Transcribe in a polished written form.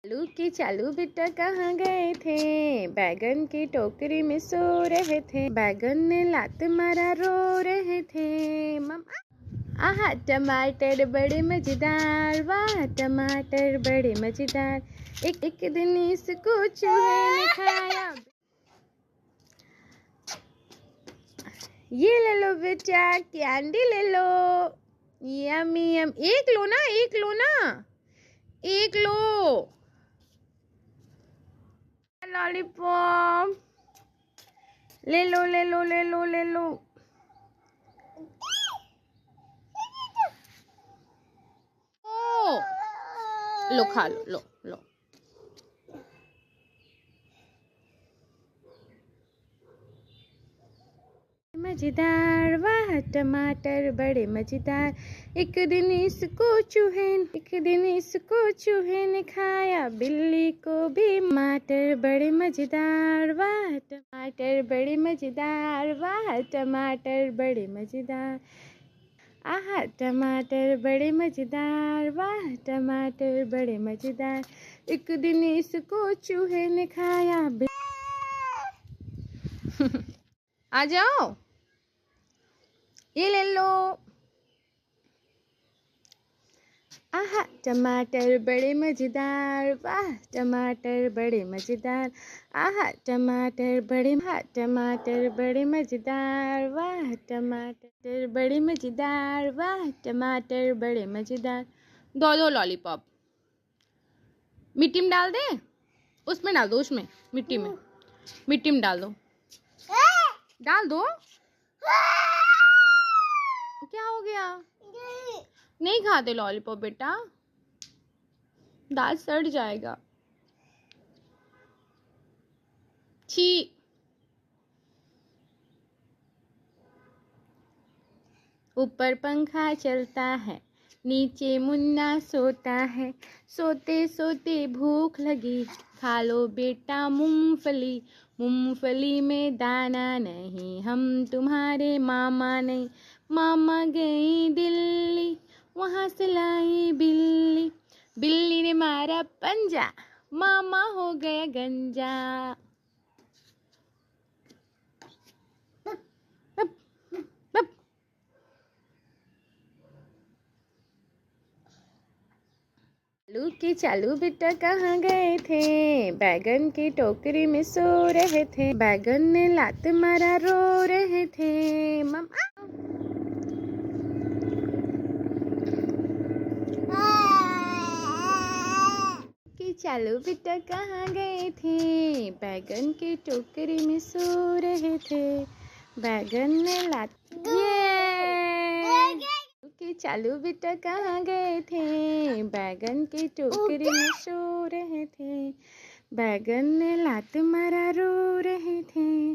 आलू की चालू बेटा कहाँ गए थे? बैगन की टोकरी में सो रहे थे। बैगन ने लात मारा रो रहे थे। मम्मा आहा टमाटर बड़े मजेदार, वाह टमाटर बड़े मजेदार। एक दिन इसको चूहे ने खाया। ये ले लो बेटा, कैंडी ले लो। यमी यम। एक लो ना, एक लो ना, एक लो। लॉलीपॉप ले लो, ले लो, ले लो, ले लो। लो खा लो, लो लो। मजेदार, वाह टमाटर बड़े मजेदार। एक दिन इसको चूहे ने खाया, बिल्ली को भी। टमाटर बड़े मजेदार, वाह टमाटर बड़े मजेदार, वाह टमाटर बड़े मजेदार। आहा टमाटर बड़े मजेदार, वाह टमाटर बड़े मजेदार। एक दिन इसको चूहे ने खाया। आ जाओ, ये ले लो। आहा टमाटर बड़े मजेदार, वाह टमाटर बड़े मजेदार। आहा टमाटर बड़े मजेदार, वाह टमाटर बड़े मजेदार, वाह टमाटर बड़े मजेदार। दो लॉलीपॉप मिट्टी में डाल दे, उसमें डाल दो, उसमें मिट्टी में डाल दो, डाल दो। क्या हो गया? नहीं खाते लॉलीपॉप बेटा, दांत सड़ जाएगा। छी। ऊपर पंखा चलता है, नीचे मुन्ना सोता है। सोते सोते भूख लगी, खा लो बेटा मूंगफली। मूंगफली में दाना नहीं, हम तुम्हारे मामा नहीं। मामा गई दिल्ली, वहाँ से लाई बिल्ली। बिल्ली ने मारा पंजा, मामा हो गया गंजा। आलू की चालू बेटा कहाँ गए थे? बैगन की टोकरी में सो रहे थे। बैगन ने लात मारा रो रहे थे। मम्मा की चालू बेटा कहाँ गए थे? बैगन की टोकरी में सो रहे थे। बैगन ने लात की चालू बेटा कहाँ गए थे? बैगन की टोकरी में सो रहे थे। बैगन ने लात मारा रो रहे थे।